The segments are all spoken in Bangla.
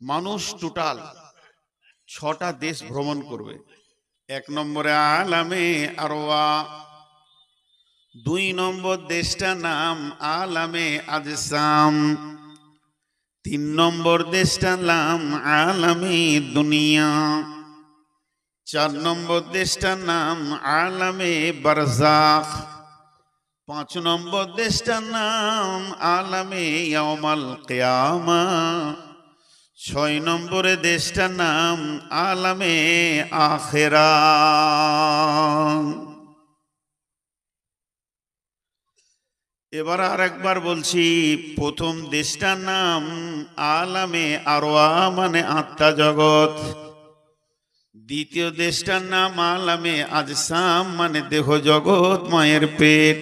মানুষ টোটাল 6টা দেশ ভ্রমণ করবে। 1 নম্বরে আলামে আরওয়া, 2 নম্বর দেশটার নাম আলামে আজসাম, 3 নম্বর দেশটার নাম আলামে দুনিয়া, 4 নম্বর দেশটার নাম আলামে বারজাখ, 5 নম্বর দেশটার নাম আলামে ইয়াউমাল কিয়ামা, 6 নম্বরে দেশটার নাম আলামে আখিরাত। এবার আর একবার বলছি, প্রথম দেশটার নাম আলামে আরওয়া মানে আত্মা জগৎ, দ্বিতীয় দেশটার নাম আলামে আজসাম মানে দেহ জগৎ মায়ের পেট,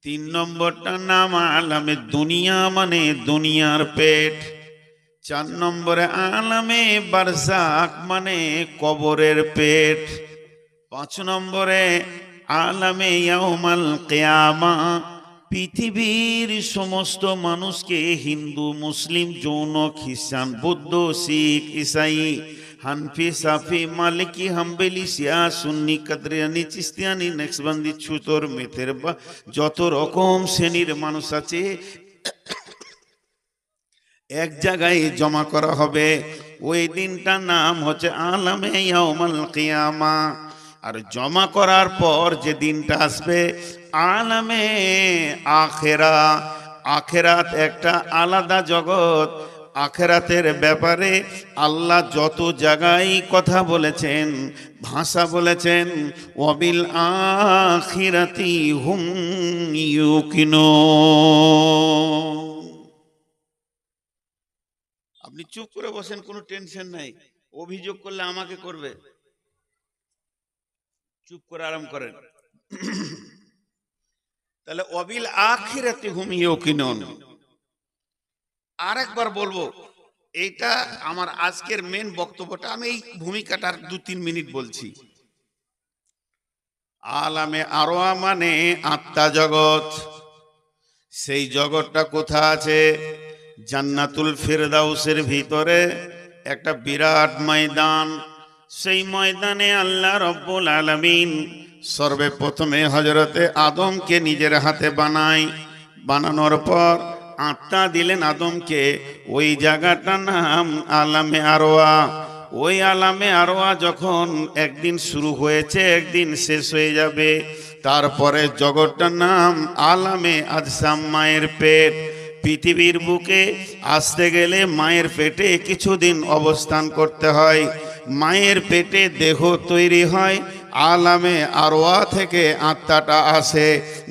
3 নম্বরটার নাম আলামে দুনিয়া মানে দুনিয়ার পেট, 4 নম্বরে আলামে বারজাক মানে কবরের পেট, 5 নম্বরে আলামে ইয়াউমাল কিয়ামা পৃথিবীর সমস্ত মানুষকে, হিন্দু মুসলিম জৈন খ্রিস্টান বৌদ্ধ শিখ ইসাই হানফি সাফি মালিকি হাম্বেলি শিয়া সুন্নি কাদরিয়ানি চিস্তিয়ানি নেক্সবান্দি ছুতর মেথের বা যত রকম শ্রেণীর মানুষ আছে এক জায়গায় জমা করা হবে। ওই দিনটার নাম হচ্ছে আলামে ইয়াউমাল কিয়ামা। আর জমা করার পর যে দিনটা আসবে আলামে আখেরা, আখেরাত একটা আলাদা জগৎ। আখেরাতের ব্যাপারে আল্লাহ যত জায়গায় কথা বলেছেন, ভাষা বলেছেন, ওয়াবিল আখিরাতি হুম ইউকিনুন। আপনি চুপ করে বসেন, কোনো টেনশন নাই। অভিযোগ করলে আমাকে করবে, চুপ করে আরাম করেন। তাহলে ওয়াবিল আখিরাতি হুম ইউকিনুন। আরেকবার বলবো, এইটা আমার আজকের মেন বক্তব্যটা, আমি এই ভূমিকাটার 2-3 মিনিট বলছি। আলামে আরওয়া মানে আত্মা জগৎ। সেই জগৎটা কোথা আছে? জান্নাতুল ফিরদাউসের ভিতরে একটা বিরাট ময়দান। সেই ময়দানে আল্লাহ রব্বুল আলামিন সর্বপ্রথমে হযরতে আদমকে নিজের হাতে বানায়। বানানোর পর আত্মা দিলেন আদমকে। ওই জায়গাটার নাম আলামে আরওয়া। ওই আলামে আরওয়া যখন একদিন শুরু হয়েছে, একদিন শেষ হয়ে যাবে। তারপরে জগৎটার নাম আলামে আজসাম, মায়ের পেট। পৃথিবীর বুকে আসতে গেলে মায়ের পেটে কিছুদিন অবস্থান করতে হয়। মায়ের পেটে দেহ তৈরি হয়, আলামে আরওয়া থেকে আত্মাটা আসে,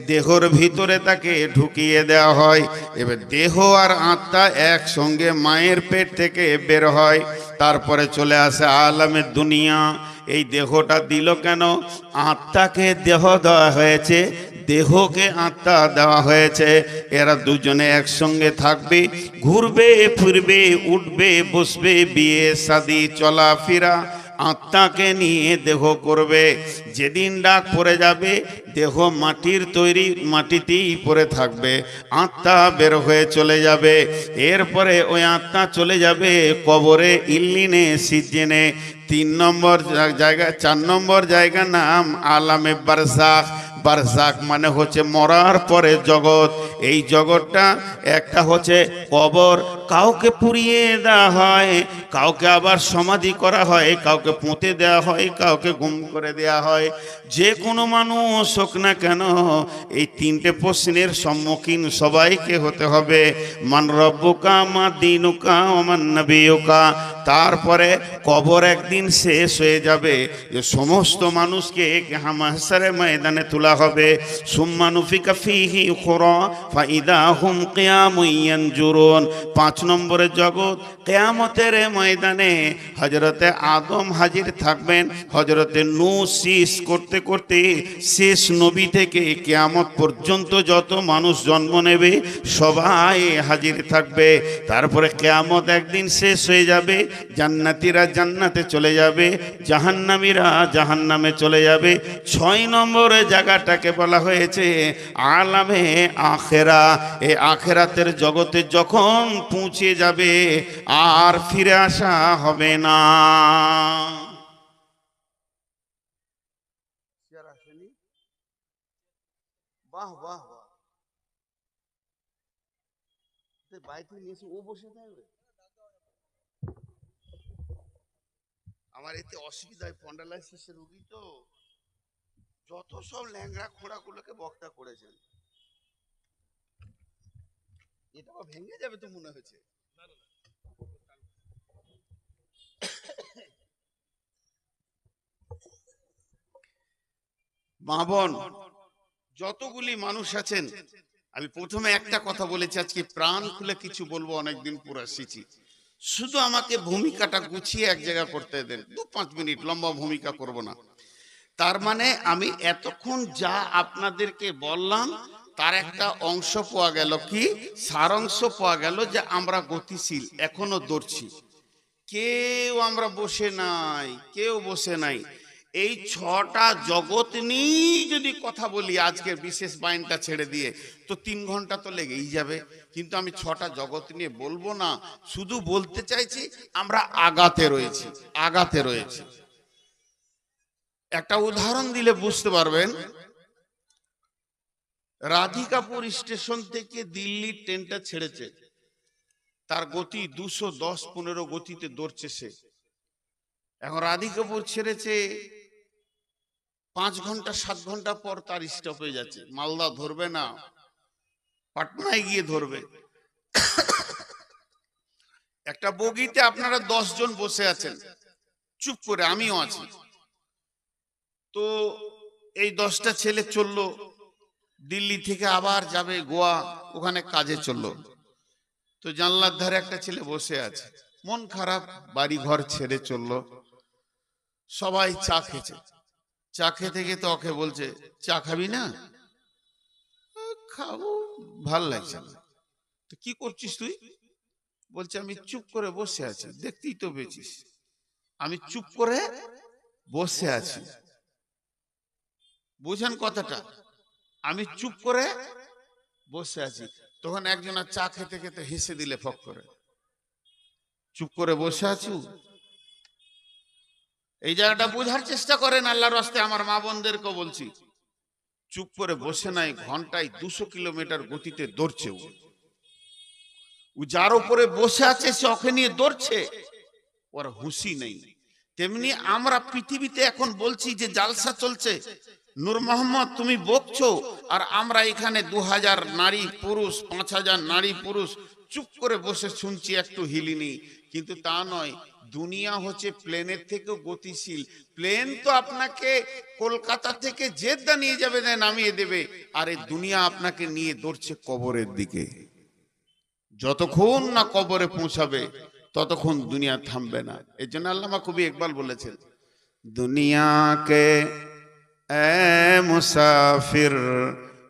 দেহর ভিতরে তাকে ঢুকিয়ে দেওয়া হয়। এবার দেহ আর আত্মা একসঙ্গে মায়ের পেট থেকে বের হয়। তারপরে চলে আসে আলামে দুনিয়া। এই দেহটা দিল কেন? আত্মাকে দেহ দেওয়া হয়েছে, দেহকে আত্মা দেওয়া হয়েছে। এরা দুজনে একসঙ্গে থাকবে, ঘুরবে ফিরবে, উঠবে বসবে, বিয়ে শাদী চলাফেরা আত্মাকে নিয়ে দেহ করবে। যেদিন ডাক পড়ে যাবে, দেহ মাটির তৈরি, মাটিতেই পড়ে থাকবে, আত্মা বের হয়ে চলে যাবে। এরপরে ওই আত্মা চলে যাবে কবরে, ইল্লিনে, সিজ্জিনে। 3 নম্বর জায়গা, 4 নম্বর জায়গার নাম আলামে বারজাখ। বারজাখ মানে হচ্ছে মরার পরে জগৎ। এই জগৎটা একটা হচ্ছে কবর, কাউকে পুড়িয়ে দেওয়া হয়, কাউকে আবার সমাধি করা হয়, কাউকে পুঁতে দেওয়া হয়, কাউকে গুম করে দেওয়া হয়। যে কোনো মানুষ হোক না কেন, এই 3টে প্রশ্নের সম্মুখীন সবাইকে হতে হবে। মান রব্বুকা, মা দীনুকা, ওমান নবিয়ুকা। তারপরে কবর একদিন শেষ হয়ে যাবে, যে সমস্ত মানুষকে হামাশারে ময়দানে তোলা হবে। সুম্মা নুফিকা ফীহি উখরা ফাইদা হুম কিয়ামুন ইয়ানজুরুন। 5 নম্বরের জগৎ কিয়ামতের ময়দানে হযরতে আদম হাজির থাকবেন। হযরতে নূহ শেষ করতে করতে শেষ নবী থেকে কিয়ামত পর্যন্ত যত মানুষ জন্ম নেবে সবাই হাজির থাকবে। তারপরে কিয়ামত একদিন শেষ হয়ে যাবে, জান্নাতীরা জান্নাতে চলে যাবে, জাহান্নামীরা জাহান্নামে চলে যাবে। 6 নম্বরে জায়গাটাকে বলা হয়েছে আলামে আখেরা। এই আখেরাতের জগতে যখন পৌঁছে যাবে, আর ফিরে আসা হবে না। বাহ বাহ বাহ, বাইরে নিয়ে এসে ও বসে থাকবে। আমার এতে অসুবিধা হয়, পন্ডালাইসিসের রোগী তো, যত সব ল্যাংড়া খোঁড়া গুলোকে বক্তা করেছেন, এটা ভেঙে যাবে তো মনে হয়েছে। মা বোন যতগুলি মানুষ আছেন, আমি প্রথমে একটা কথা বলেছি, আজকে প্রাণ খুলে কিছু বলবো, অনেকদিন পর এসেছি, শুধু আমাকে ভূমিকাটা গুছিয়ে এক জায়গা করতে দেন, 2-5 মিনিট, লম্বা ভূমিকা করব না। তার মানে আমি এতক্ষণ যা আপনাদেরকে বললাম তার একটা অংশ পাওয়া গেল, কি সারাংশ পাওয়া গেল, যে আমরা গতিশীল, এখনো দৌড়ছি, কেউ আমরা বসে নাই, কেউ বসে নাই। এই 6টা জগৎ নিয়ে যদি কথা বলি আজকের বিশেষ বাইনটা ছেড়ে দিয়ে, তো 3 ঘন্টা তো লেগেই যাবে। কিন্তু আমি 6টা জগৎ নিয়ে বলবো না, শুধু বলতে চাইছি আমরা আগাতে রয়েছি, আগাতে রয়েছি। একটা উদাহরণ দিলে বুঝতে পারবেন। রাধিকাপুর স্টেশন থেকে দিল্লির ট্রেনটা ছেড়েছে, তার গতি 210-15 গতিতে দৌড়ছে সে। এখন রাধিকাপুর ছেড়েছে, 5 ঘন্টা 7 ঘন্টা পর তার স্টপ হয়ে যাচ্ছে, মালদা ধরবে না, পাটনায় গিয়ে ধরবে। একটা বগিতে আপনারা 10 জন বসে আছেন চুপ করে, আমিও আছি। তো এই 10টা ছেলে চললো, দিল্লি থেকে আবার যাবে গোয়া, ওখানে কাজে চললো। তো জানলার ধারে একটা ছেলে বসে আছে, মন খারাপ, বাড়ি ঘর ছেড়ে চললো। সবাই চা খেয়েছে, চা খেতে খেতে ওকে বলছে, চা খাবি না? খাবো, ভাল লাগছে না। তো কি করছিস তুই? বলছে আমি চুপ করে বসে আছি, দেখতেই তো পেয়েছিস আমি চুপ করে বসে আছি। বুঝেন কথাটা, আমি চুপ করে বসে আছি। তখন একজন চা খেতে খেতে হেসে দিলে ফক করে, চুপ করে বসে আছি। এই জায়গাটা বোঝার চেষ্টা করেন আল্লাহর রাস্তে, আমার মা বোনদেরকে বলছি, চুপ করে বসে নাই, ঘন্টায় 200 কিলোমিটার গতিতে দৌড়ছে। ও যার উপরে বসে আছে সে ওকে নিয়ে দৌড়ছে, ওর হুঁশি নেই। তেমনি আমরা পৃথিবীতে এখন বলছি যে জালসা চলছে, নূর মোহাম্মদ তুমি বকছো, আর আমরা এখানে 2000 নারী পুরুষ, 5000 নারী পুরুষ চুপ করে বসে শুনছি, একটু হিলিনি। কিন্তু তা নয়, দুনিয়া হচ্ছে প্লেনের থেকেও গতিশীল। প্লেন তো আপনাকে কলকাতা থেকে জেদ্দা নিয়ে যাবে, নামিয়ে দেবে, আর এই দুনিয়া আপনাকে নিয়ে দৌড়ছে কবরের দিকে। যতক্ষণ না কবরে পৌঁছাবে ততক্ষণ দুনিয়া থামবে না। এই জন্য আল্লামা কবি ইকবাল বলেছেন, দুনিয়া কে এ মুসাফির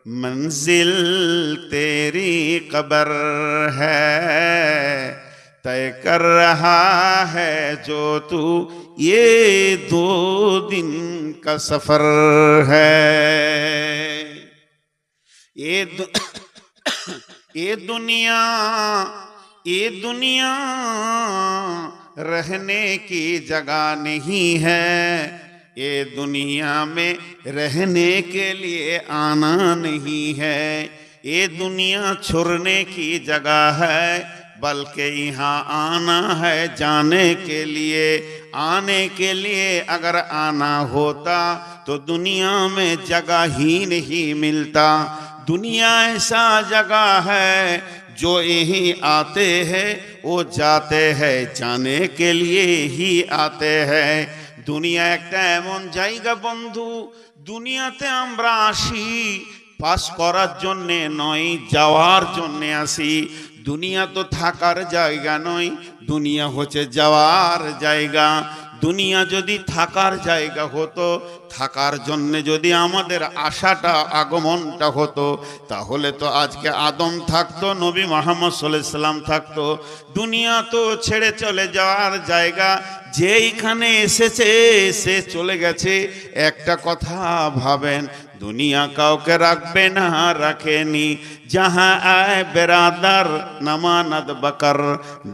मंजिल तेरी कब्र है, तय कर रहा है जो तू ये 2 दिन का सफर है। ये दुनिया रहने की जगह नहीं है, ये दुनिया में रहने के लिए आना नहीं है। ये दुनिया छोड़ने की जगह है, बल्कि यहाँ आना है जाने के लिए। आने के लिए अगर आना होता तो दुनिया में जगह ही नहीं मिलता। दुनिया ऐसा जगह है जो यही आते हैं वो जाते हैं, जाने के लिए ही आते हैं। দুনিয়া একটা এমন জায়গা বন্ধু, দুনিয়াতে আমরা আসি পাস করার জন্যে নয়, যাওয়ার জন্যে আসি। দুনিয়া তো থাকার জায়গা নয়, দুনিয়া হচ্ছে যাওয়ার জায়গা। দুনিয়া যদি থাকার জায়গা হতো থাকার জন্য যদি আমাদের আশাটা আগমনটা হতো, তাহলে তো আজকে আদম থাকতো, নবী মুহাম্মদ সাল্লাল্লাহু আলাইহি সাল্লাম থাকতো। দুনিয়া তো ছেড়ে চলে যাওয়ার জায়গা, যেইখানে এসেছে সে চলে গেছে। একটা কথা ভাবেন, দুনিয়া কাউকে রাখবে না, রাখেনি। जहाँ आए बेरादर नमानद बकर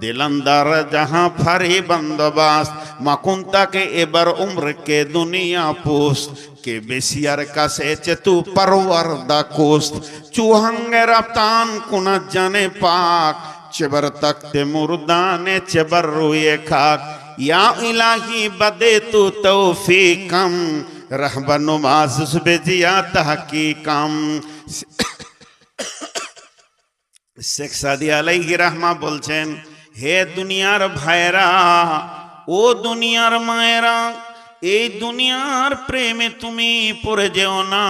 दिलंदर जहाँ फरी बंदोबस्त मकुंता के एबर उम्र के दुनिया पोस्ट के बेसियर कासे चतु परवर दा कोस्त चूहंगे रफ्तान कुना जाने पाक चबर तख्ते मुर्दाने चबर रुए खाक या इलाही बदे तू तौफीकम रहबनु माज़ बेजिया तहकीकम। শেখ সাদি আলাইহি রাহমা বলছেন, হে দুনিয়ার ভাইরা, ও দুনিয়ার মায়েরা, এই দুনিয়ার প্রেমে তুমি পড়ে যেও না।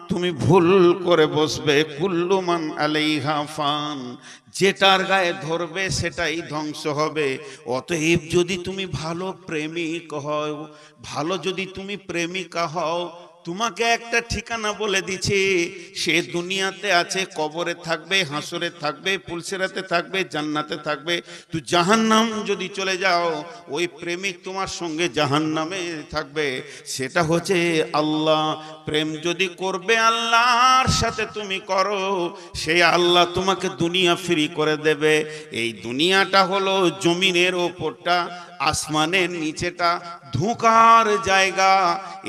তুমি ভুল করে বসবে, কুল্লু মান আলাইহা ফান, যেটার গায়ে ধরবে সেটাই ধ্বংস হবে। অতএব যদি তুমি ভালো প্রেমিক হও, ভালো যদি তুমি প্রেমিকা হও, তোমাকে একটা ঠিকানা বলে দিছি, সে দুনিয়াতে আছে, কবরে থাকবে, হাসরে থাকবে, পুলসিরাতে থাকবে, জান্নাতে থাকবে। তো জাহান্নাম যদি চলে যাও, ওই প্রেমিক তোমার সঙ্গে জাহান্নামে থাকবে। সেটা হচ্ছে আল্লাহ। প্রেম যদি করবে আল্লাহর সাথে তুমি করো, সেই আল্লাহ তোমাকে দুনিয়া ফ্রি করে দেবে। এই দুনিয়াটা হলো জমিনের ওপরটা, আসমানের নিচেটা ধোঁকার জায়গা।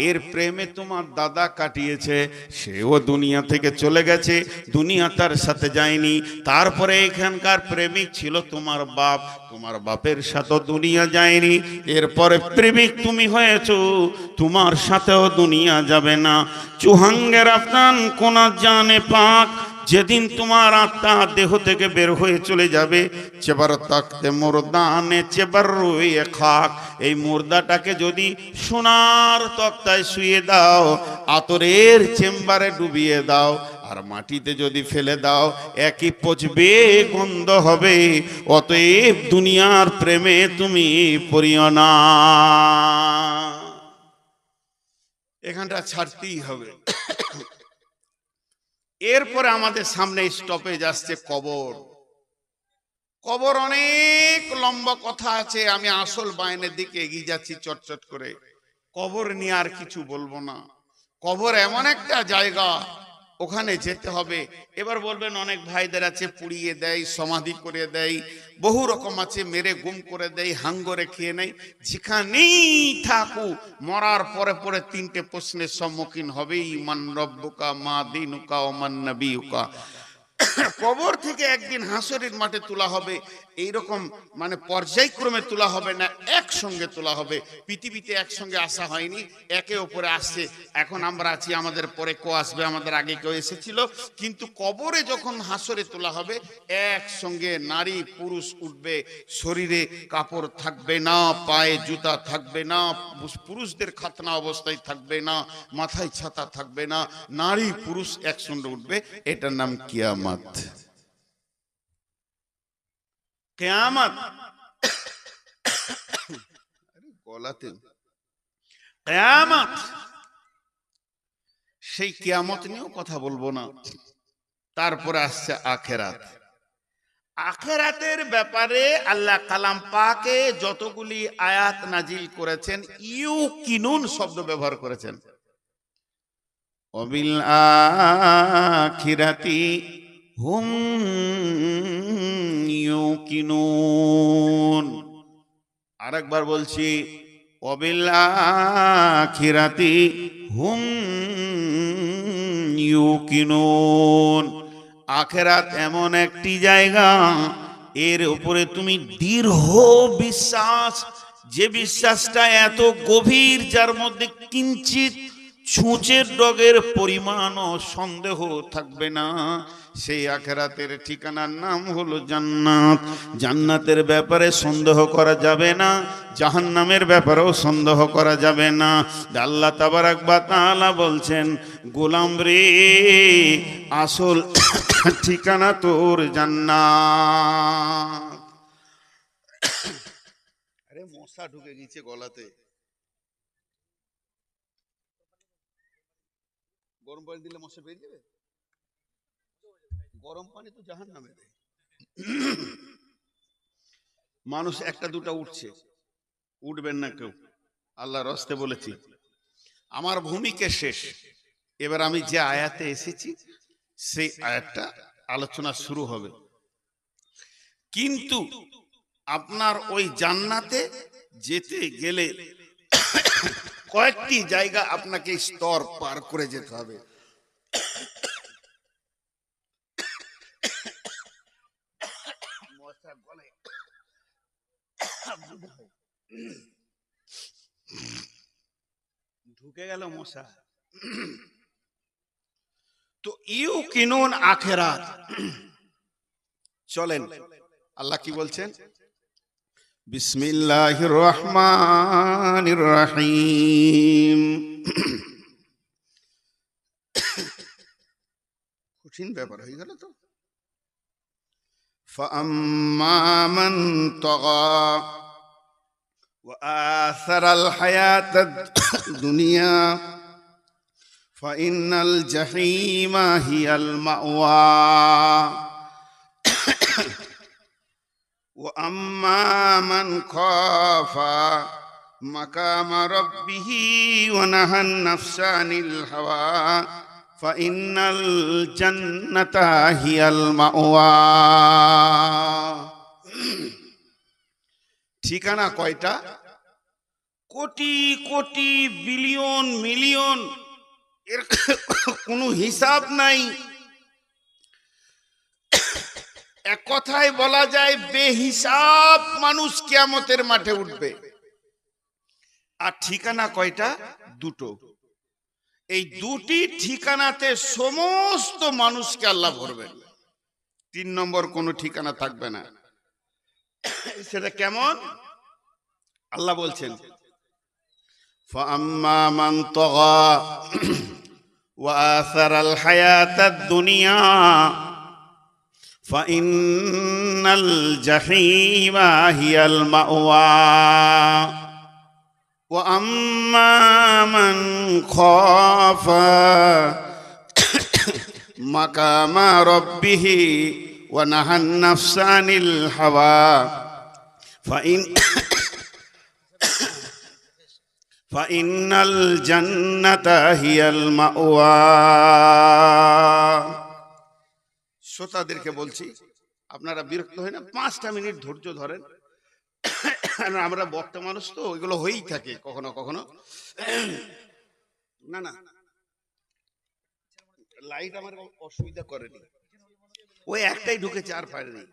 এর প্রেমে তোমার দাদা কাটিয়েছে, সেও দুনিয়া থেকে চলে গেছে, দুনিয়া তার সাথে যায়নি। তারপরে এখানকার প্রেমিক ছিল তোমার বাপ, তোমার বাপের সাথে দুনিয়া যায়নি। এরপরে প্রেমিক তুমি হয়েছো, তোমার সাথেও দুনিয়া যাবে না। চুহাঙ্গের আফতান কোনা জানে পাক, যেদিন তোমার আত্মা দেহ থেকে বের হয়ে চলে যাবে, চেবার তাকতে মুর্দানে চেবার রুয়ে খাক, এই মুর্দাটাকে যদি সোনার তক্তায় শুয়ে দাও, আতরের চেম্বারে ডুবিয়ে দাও, আর মাটিতে যদি ফেলে দাও, একই পচবে, গন্ধ হবে। অতএব দুনিয়ার প্রেমে তুমি পড়িও না। এখানটা ছাড়তেই হবে। এরপরে আমাদের সামনে স্টপেজ আসছে কবর। কবর অনেক লম্বা কথা আছে, আমি আসল বায়নের দিকে এগিয়ে যাচ্ছি চটচট করে। কবর নিয়ে আর কিছু বলবো না। কবর এমন একটা জায়গা, ওখানে যেতে হবে। এবার বলবেন অনেক ভাইদের আছে পুড়িয়ে দেয়, সমাধি করে দেয়, বহু রকম আছে, মেরে গুম করে দেয়, হাঙ্গরে খেয়ে নেয়। যেখানেই থাকু, মরার পরে পরে তিনটে প্রশ্নের সম্মুখীন হবেই, মান রব্বুকা, মা দিনুকা, ও মান নবিয়ুকা। কবর থেকে একদিন হাসরের মাঠে তোলা হবে। এইরকম মানে পর্যায়ক্রমে তোলা হবে না, একসঙ্গে তোলা হবে। পৃথিবীতে একসঙ্গে আসা হয়নি, একে ওপরে আসছে। এখন আমরা আছি, আমাদের পরে কেউ আসবে, আমাদের আগে কেউ এসেছিল। কিন্তু কবরে যখন হাসরে তোলা হবে, একসঙ্গে নারী পুরুষ উঠবে। শরীরে কাপড় থাকবে না, পায়ে জুতা থাকবে না, পুরুষদের খাতনা অবস্থায় থাকবে না, মাথায় ছাতা থাকবে না, নারী পুরুষ একসঙ্গে উঠবে। এটার নাম কিয়ামত। কিয়ামত, গলাতে কিয়ামত, সেই কিয়ামত নিয়েও কথা বলবো না। তারপরে আসছে আখেরাত। আখেরাতের ব্যাপারে আল্লাহ কালাম পাকে যতগুলি আয়াত নাজিল করেছেন, ইউকিনুন শব্দ ব্যবহার করেছেন। ওয়াবিল আখিরাতি হুম ইউকিনুন। আরেকবার বলছি, ওয়াবিল আখিরাতি হুম ইউকিনুন। আখেরাত এমন একটি জায়গা, এর উপরে তুমি দৃঢ় বিশ্বাস, যে বিশ্বাসটা এত গভীর, যার মধ্যে কিঞ্চিত ছুঁচের ডগের পরিমাণও সন্দেহ থাকবে না। সেই আখেরাতের ঠিকানার নাম হলো জান্নাত। জান্নাতের ব্যাপারে সন্দেহ করা যাবে না, জাহান্নামের ব্যাপারেও সন্দেহ করা যাবে না। আল্লাহ তাবারাক ওয়া তাআলা বলছেন, গোলাম রে, আসল ঠিকানা তোর জান্নাত। আরে মশা ঢুকে গেছে গলাতে। গরম পানি দিলে মশা বেরিয়ে যাবে? গরম পানি তো জাহান্নামে দেয়। মানুষ একটা দুটা উঠছে, উঠবেন না কেউ, আল্লাহ রস্তে বলেছি। আমার ভূমিকা শেষ, এবার আমি যে আয়াতে এসেছি সেই আয়াতটা আলোচনা শুরু হবে। কিন্তু আপনার ওই জান্নাতে যেতে গেলে কয়েকটি জায়গা আপনাকে স্তর পার করে যেতে হবে। ঢুকে গেল মশা। তো ইউ কিনুন আখেরাত। চলেন, আল্লাহ কি বলছেন? বিসমিল্লাহির রহমানির রহিম। কঠিন ব্যাপার হয়ে গেল তো। ফাআম্মা মান তাগা ওয়া আসারাল হায়াতাদ দুনিয়া ফাইন্নাল জাহিমা হিয়াল মাওয়া ওয়া আম্মা মান খাফা মাকামা রাব্বিহি ওয়া নাহান নাফসা আনিল হাওয়া ফাইন্নাল জান্নাতা হিয়াল মাওয়া। ঠিকানা কয়টা? কোটি কোটি বিলিয়ন মিলিয়ন, এর কোনো হিসাব নাই। এক কথায় বলা যায় বেহিসাব মানুষ কিয়ামতের মাঠে উঠবে। আর ঠিকানা কয়টা? দুটো। এই দুটি ঠিকানাতে সমস্ত মানুষকে আল্লাহ ভরবেন। 3 নম্বর কোনো ঠিকানা থাকবে না। সেটা কেমন? আল্লাহ বলছেন ফাআম্মা মান তাগা ওয়া আসারাল হায়াতাদ দুনিয়া ফাইন্নাল জাহিমা হিয়াল মাওয়া ওয়া আম্মা মান খাফা মাকামা রাব্বিহি ওয়া নাহান নাফসা আনিল হাওয়া ফাইন্নাল জান্নাতা হিয়াল মাওয়া। শ্রোতাদেরকে বলছি, আপনারা বিরক্ত হয় না? 5টা মিনিট ধৈর্য ধরেন। আমরা বক্তা মানুষ তো, ওইগুলো হয়েই থাকে কখনো কখনো। না না, লাইট আমার অসুবিধা করেনি, ওই একটাই ঢুকেছে আর পারেনি।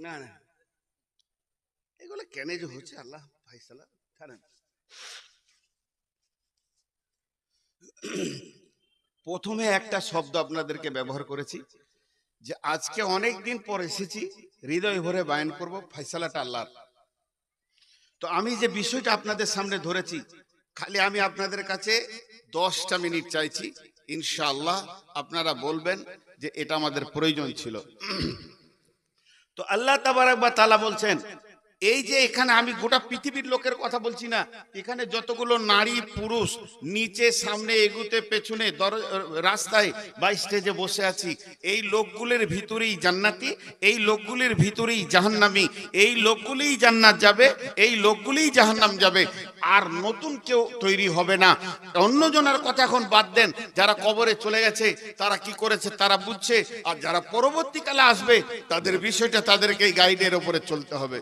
না না, এগুলো কেন যে হচ্ছে, আল্লাহ ফায়সালা ছাড়েন। প্রথমে একটা শব্দ আপনাদেরকে ব্যবহার করেছি যে আজকে অনেক দিন পর এসেছি, হৃদয় ভরে বায়ান করব, ফায়সালাটা আল্লাহর। তো আমি যে বিষয়টা আপনাদের সামনে ধরেছি, খালি আমি আপনাদের কাছে 10টা মিনিট চাইছি, ইনশাআল্লাহ আপনারা বলবেন যে এটা আমাদের প্রয়োজন ছিল। তো আল্লাহ তাবারাক ওয়া তাআলা বলছেন, এই যে এখানে আমি গোটা পৃথিবীর লোকের কথা বলছি না, এখানে যতগুলো নারী পুরুষ নিচে সামনে এগুতে পেছনে রাস্তায় বা স্টেজে বসে আছি, এই লোকগুলির ভিতরেই জান্নাতি, এই লোকগুলির ভিতরেই জাহান্নামী, এই লোকগুলিই জান্নাত যাবে, এই লোকগুলিই জাহান্নাম যাবে। আর নতুন কেউ তৈরি হবে না। অন্যজনের কথা এখন বাদ দেন, যারা কবরে চলে গেছে তারা কি করেছে তারা বুঝছে, আর যারা পরবর্তীকালে আসবে তাদের বিষয়টা তাদেরকে এই গাইডের উপরে চলতে হবে।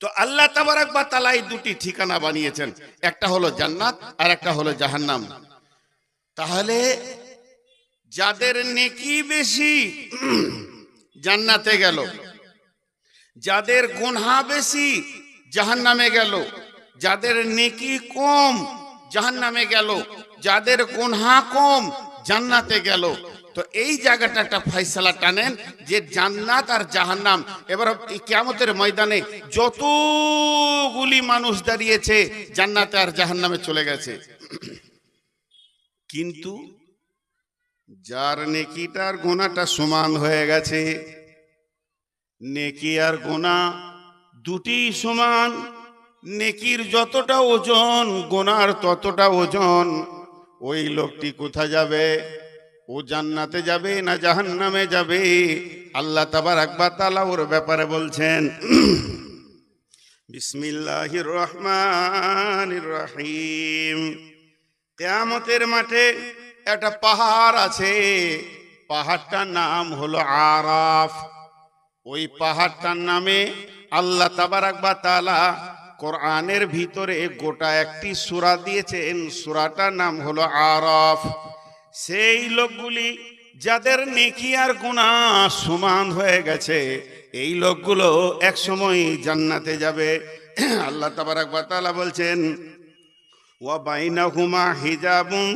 তো আল্লাহ তাবারাক ওয়া তাআলা এই দুটি ঠিকানা বানিয়েছেন, একটা হলো জান্নাত আর একটা হলো জাহান্নাম। তাহলে যাদের নেকি বেশি জান্নাতে গেল, যাদের গুনাহ বেশি জাহান্নামে গেল, যাদের নেকি কম জাহান্নামে গেল, যাদের গুনাহ কম জান্নাতে গেল। তো এই জায়গাটা একটা ফয়সালা টানেন যে জান্নাত আর জাহান্নাম। এবার কিয়ামতের ময়দানে যতগুলি মানুষ দাঁড়িয়েছে জান্নাতে আর জাহান্নামে চলে গেছে, কিন্তু যার নেকিটার গুনাহটা সমান হয়ে গেছে, নেকি আর গুনাহ দুটি সমান। নেকির যতটা ওজন গুনার ততটা ওজন। ওই লোকটি কোথায় যাবে? ও জান্নাতে যাবে না জাহান্নামে যাবে? আল্লাহ তাবারাক ওয়া তাআলা ওর ব্যাপারে বলছেন বিসমিল্লাহির রহমানির রহিম। কিয়ামতের মাঠে একটা পাহাড় আছে, পাহাড়টার নাম হলো আরাফ। ওই পাহাড়টার নামে আল্লাহ তাবারাক ওয়া তাআলা কোরআনের ভিতরে গোটা একটি সূরা দিয়েছেন, সূরাটার নাম হলো আরাফ। সেই লোকগুলি যাদের নেকি আর গুনাহ সমান হয়ে গেছে, এই লোকগুলো এক সময় জান্নাতে যাবে। আল্লাহ তাবারাক ওয়া তাআলা বলছেন ওয়া বাইনাহুমা হিজাবুন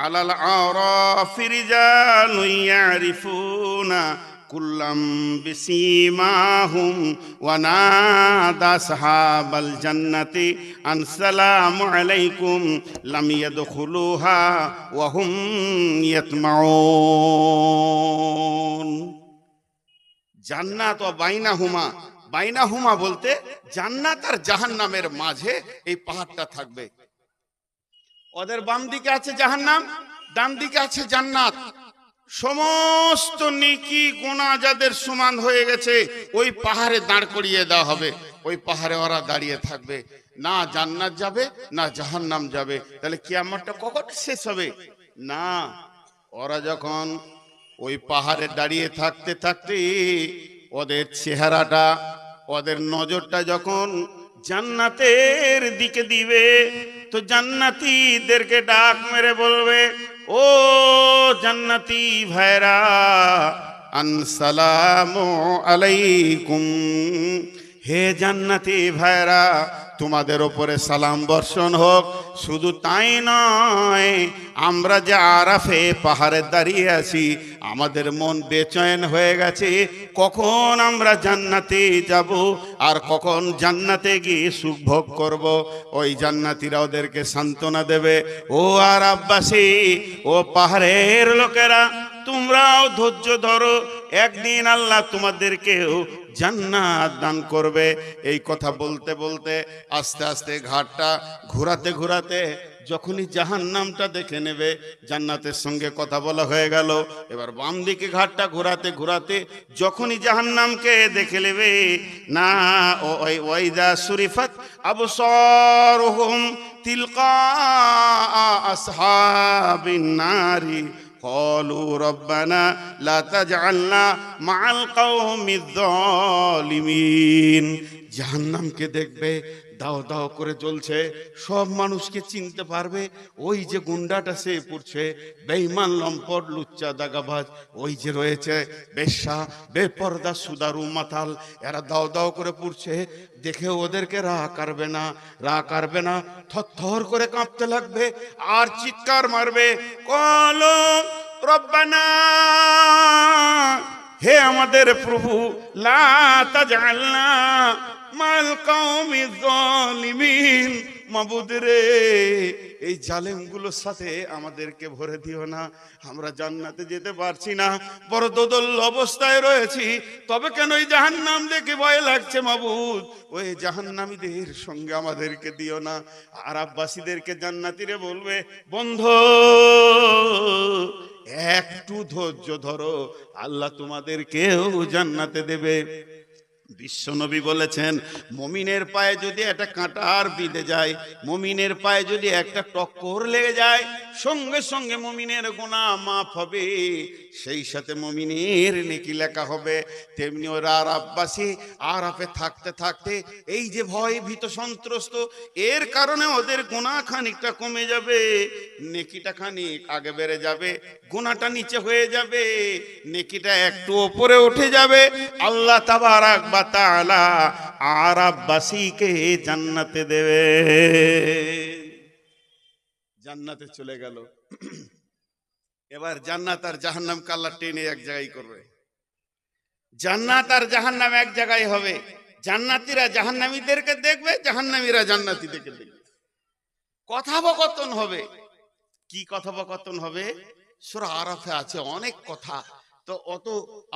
আলাল আরাফি রিজালুন ইয়ারিফুনা কুল্লাম বিসীমাহুম ওয়া নাদা সাহাবাল জান্নাতি আন সালামু আলাইকুম লাম ইয়াদখুলুহা ওয়া হুম ইয়াতমাউন। জান্নাত ও বাইনাহুমা, বাইনাহুমা বলতে জান্নাত আর জাহান্নামের মাঝে এই পাহাড়টা থাকবে। ওদের বাম দিকে আছে জাহান্নাম, ডান দিকে আছে জান্নাত। সমস্ত নেকি গুনাহ যাদের সমান হয়ে গেছে ওই পাহাড়ে দাঁড় করিয়ে দেওয়া হবে। ওই পাহাড়ে ওরা দাঁড়িয়ে থাকবে, না জান্নাত যাবে না জাহান্নাম যাবে। তাহলে কিয়ামতটা কখন শেষ হবে? না, ওরা যখন ওই পাহাড়ে দাঁড়িয়ে থাকতে থাকতে ওদের চেহারাটা, ওদের নজরটা যখন জান্নাতের দিকে দিবে, তো জান্নাতীদেরকে ডাক মেরে বলবে, ও জান্নাতি ভাইরা, আসসালামু আলাইকুম। হে জান্নাতি ভাইরা, তোমাদের উপরে সালাম বর্ষণ হোক। শুধু তাই নয়, আমরা যে আরাফে পাহাড়ে দাঁড়িয়ে আছি, আমাদের মন বেচৈন হয়ে গেছে, কখন আমরা জান্নাতে যাব আর কখন জান্নাতে গিয়ে সুখ ভোগ করব। ওই জান্নাতীরা ওদেরকে সান্ত্বনা দেবে, ও আরাফবাসী, ও পাহাড়ের লোকেরা, তোমরাও ধৈর্য ধরো, একদিন আল্লাহ তোমাদেরকেও জান্নাত দান করবে। এই কথা বলতে বলতে আস্তে আস্তে ঘাটটা ঘোরাতে ঘোরাতে যখনই জাহান্নামটা দেখে নেবে, জান্নাতের সঙ্গে কথা বলা হয়ে গেল। এবার বাম দিকে ঘাটটা ঘোরাতে ঘোরাতে যখনই জাহান্নামকে দেখে নেবে, না ওয়াইদা সুরিফাত আবসারুহুম তিলকা আসহাবিন নারি قالوا ربنا لا تجعلنا مع القوم الظالمين। জাহান্নামকে দেখবে দাও দাও করে জ্বলছে, সব মানুষকে চিনতে পারবে। ওই যে গুন্ডাটা সে পড়ছে, বেঈমান লম্পট লুচ্চা দাগাবাজ, ওই যে রয়েছে বেশ্যা বেপরদা সুদারু মাতাল, এরা দাও দাও করে পড়ছে। দেখে ওদেরকে রাগ কারবে না, রাগ কারবে না, থরথর করে কাঁপতে লাগবে আর চিৎকার মারবে, কলো রব্বানা, হে আমাদের প্রভু, লা তাজআলনা মাল কওমিজ জালিমিন। মাবুদ রে, এই জালেমগুলোর সাথে আমাদেরকে ভরে দিও না, আমরা জান্নাতে যেতে পারছি না, বড় দোদল অবস্থায় রয়েছি। তবে কেন এই জাহান্নাম দেখে ভয় লাগছে মাবুদ, ওই জাহান্নামীদের সঙ্গে আমাদেরকে দিও না। আরাফবাসীদেরকে জান্নাতীরে বলবে, বন্ধু একটু ধৈর্য ধরো, আল্লাহ তোমাদেরকেও জান্নাতে দেবে। বিশ্বনবী বলেছেন, মুমিনের পায়ে যদি একটা কাঁটার বিঁধে যায়, মুমিনের পায়ে যদি একটা টক্কর লেগে যায়, সঙ্গে সঙ্গে মুমিনের গুনাহ মাফ হবে, সেই সাথে মুমিনের নেকি লেখা হবে। তেমনি ওরা আরাফবাসী আরাফে থাকতে থাকতে এই যে ভয় ভীত সন্ত্রস্ত, এর কারণে ওদের গুনাহ খানিকটা কমে যাবে, নেকিটা খানিক আগে বেড়ে যাবে, গুনাহটা নিচে হয়ে যাবে, নেকিটা একটু উপরে উঠে যাবে। আল্লাহ তাবারাক ওয়া তাআলা আরাফবাসীকে জান্নাতে দেবে। জান্নাতে চলে গেল। এবার জান্নাত আর জাহান্নামকে আল্লাহ টেনে এক জায়গায় করবে। জান্নাত আর জাহান্নাম এক জায়গায় হবে। জান্নাতীরা জাহান্নামীদেরকে দেখবে, জাহান্নামীরা জান্নাতীদেরকে দেখবে। কথোপকথন হবে। কি কথোপকথন হবে? সূরা আরাফে আছে অনেক কথা। তো অত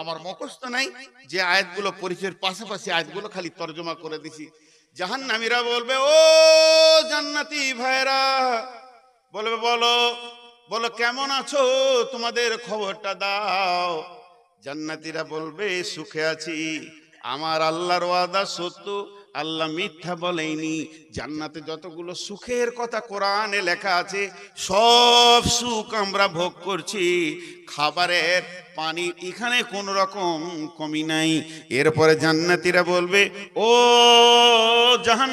আমার মুখস্থ নাই, যে আয়াতগুলো পরিচয়ের পাশাপাশি আয়াতগুলো খালি তর্জমা করে দিছি। জাহান্নামীরা বলবে, ও জান্নাতি ভাইরা, বলবে বলো বলো কেমন আছো, তোমাদের খবরটা দাও। জান্নাতীরা বলবে সুখে আছি, আমার আল্লাহর ওয়াদা সত্য, আল্লাহ মিথ্যা বলেনি। জান্নাতে যতগুলো সুখের কথা কোরআনে লেখা আছে সব সুখ আমরা ভোগ করছি, খাবারের পানি এখানে কোন রকম কমি নাই। এরপরে জান্নাতীরা বলবে, ও জাহান্নাম